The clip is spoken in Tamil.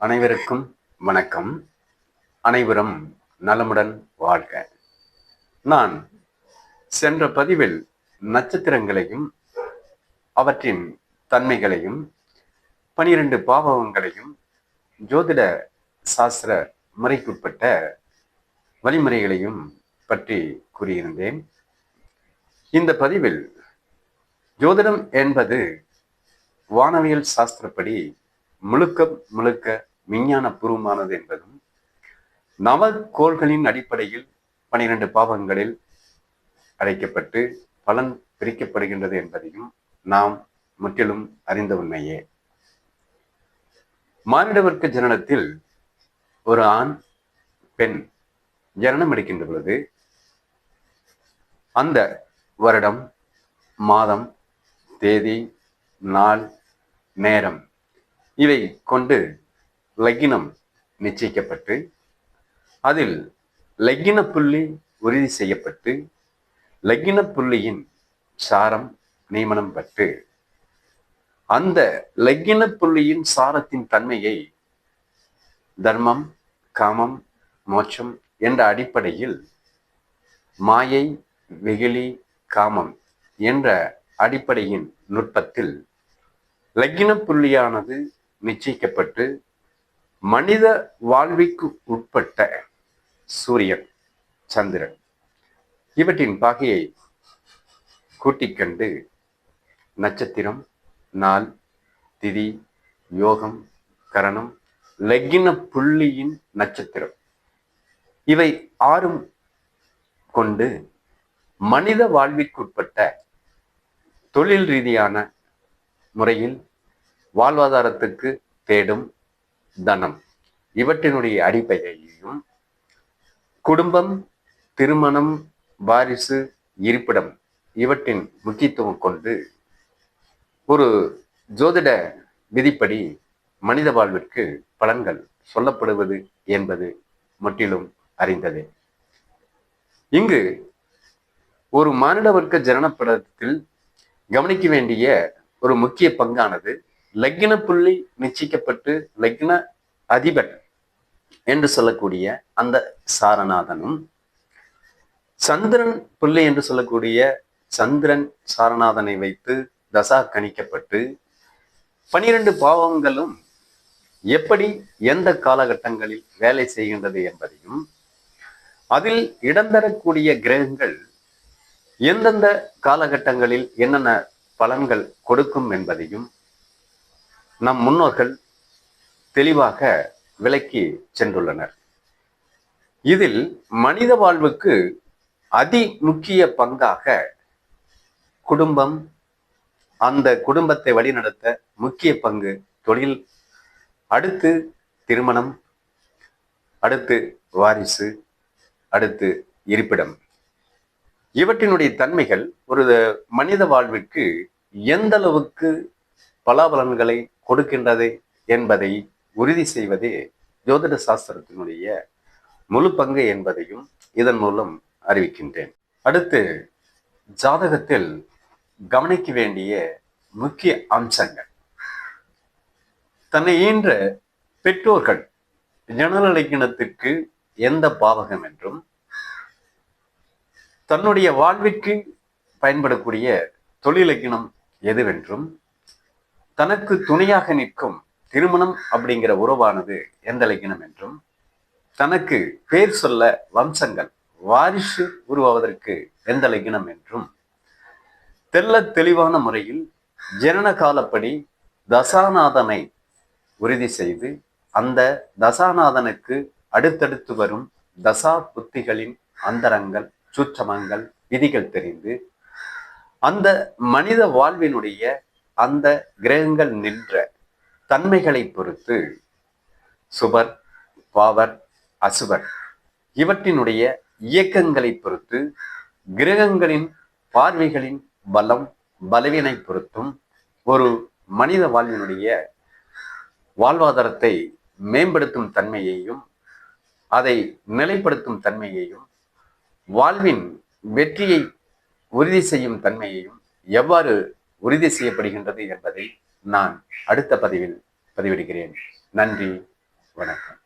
அனைவருக்கும் வணக்கம். அனைவரும் நலமுடன் வாழ்க. நான் சென்ற பதிவில் நட்சத்திரங்களையும் அவற்றின் தன்மைகளையும் 12 பாவகங்களையும் ஜோதிட சாஸ்திர முறைக்குட்பட்ட வழிமுறைகளையும் பற்றி கூறியிருந்தேன். இந்த பதிவில் ஜோதிடம் என்பது வானவியல் சாஸ்திரப்படி முழுக்க விஞ்ஞான பூர்வமானது என்பதும் நவகோள்களின் அடிப்படையில் 12 பாவங்களில் அழைக்கப்பட்டு பலன் பிரிக்கப்படுகின்றது என்பதையும் நாம் முற்றிலும் அறிந்த உண்மையே. மானிட வர்க்க ஜனனத்தில் ஒரு ஆண் பெண் ஜனனம் எடுக்கின்ற பொழுது அந்த வருடம், மாதம், தேதி, நாள், நேரம் இவை கொண்டு லக்கினம் நிச்சயிக்கப்பட்டு அதில் லக்கின புள்ளி உறுதி செய்யப்பட்டு லக்கின புள்ளியின் சாரம் நியமனம் பட்டு அந்த லக்கின புள்ளியின் சாரத்தின் தன்மையை தர்மம், காமம், மோட்சம் என்ற அடிப்படையில் மாயை, வெகுளி, காமம் என்ற அடிப்படையின் நுட்பத்தில் லக்கின புள்ளியானது நிச்சயிக்கப்பட்டு மனித வாழ்விற்கு உட்பட்ட சூரியன், சந்திரன் இவற்றின் பாகையை கூட்டிக் கண்டு நட்சத்திரம், நாள், திதி, யோகம், கரணம், லக்கின புள்ளியின் நட்சத்திரம் இவை 6 கொண்டு மனித வாழ்விற்குட்பட்ட தொழில் ரீதியான முறையில் வாழ்வாதாரத்துக்கு தேடும் தனம் இவற்றினுடைய அடிப்படையையும் குடும்பம், திருமணம், வாரிசு, இருப்பிடம் இவற்றின் முக்கியத்துவம் கொண்டு ஒரு ஜோதிட விதிப்படி மனித வாழ்விற்கு பலன்கள் சொல்லப்படுவது என்பது முற்றிலும் அறிந்ததே. இங்கு ஒரு மானிட வர்க்க ஜனனப்படத்தில் கவனிக்க வேண்டிய ஒரு முக்கிய பங்கானது லக்கின புள்ளி நிச்சயிக்கப்பட்டு லக்கின அதிபன் என்று சொல்லக்கூடிய அந்த சாரநாதனும் சந்திரன் புள்ளி என்று சொல்லக்கூடிய சந்திரன் சாரநாதனை வைத்து தசா கணிக்கப்பட்டு 12 பாவங்களும் எப்படி எந்த காலகட்டங்களில் வேலை செய்கின்றது என்பதையும் அதில் இடம்பெறக்கூடிய கிரகங்கள் எந்தெந்த காலகட்டங்களில் என்னென்ன பலன்கள் கொடுக்கும் என்பதையும் நம் முன்னோர்கள் தெளிவாக விளக்கி சென்றுள்ளனர். இதில் மனித வாழ்வுக்கு அதி முக்கிய பங்காக குடும்பம், அந்த குடும்பத்தை வழிநடத்த முக்கிய பங்கு தொழில், அடுத்து திருமணம், அடுத்து வாரிசு, அடுத்து இருப்பிடம் இவற்றினுடைய தன்மைகள் ஒரு மனித வாழ்விற்கு எந்த அளவுக்கு பலாபலன்களை கொடுக்கின்றது என்பதை உறுதி செய்வதே ஜோதிட சாஸ்திரத்தினுடைய முழு பங்கு என்பதையும் இதன் மூலம் அறிவிக்கின்றேன். அடுத்து ஜாதகத்தில் கவனிக்க வேண்டிய முக்கிய அம்சங்கள். தன்னை ஈன்ற பெற்றோர்கள் ஜனன லக்கினத்திற்கு எந்த பாவகம் என்றும் தன்னுடைய வாழ்விற்கு பயன்படக்கூடிய தொழில் லக்கினம் எதுவென்றும் தனக்கு துணையாக நிற்கும் திருமணம் அப்படிங்கிற உறவானது எந்த லக்கினம் என்றும் தனக்கு பேர் சொல்ல வம்சங்கள் வாரிசு உருவாவதற்கு எந்த லக்கினம் என்றும் தெல்ல தெளிவான முறையில் ஜனன காலப்படி தசாநாதனை உறுதி செய்து அந்த தசாநாதனுக்கு அடுத்தடுத்து வரும் தசா புத்திகளின் அந்தரங்கள், சூட்சமங்கள், விதிகள் தெரிந்து அந்த மனித வாழ்வினுடைய அந்த கிரகங்கள் நின்ற தன்மைகளை பொறுத்து சுபர், பாவர், அசுபர் இவற்றினுடைய இயக்கங்களை பொறுத்து கிரகங்களின் பார்வைகளின் பலம், பலவீனை பொறுத்தும் ஒரு மனித வாழ்வினுடைய வாழ்வாதாரத்தை மேம்படுத்தும் தன்மையையும் அதை நிலைப்படுத்தும் தன்மையையும் வாழ்வின் வெற்றியை உறுதி செய்யும் தன்மையையும் எவ்வாறு உறுதி செய்யப்படுகின்றது என்பதை நான் அடுத்த பதிவில் பதிவிடுகிறேன். நன்றி, வணக்கம்.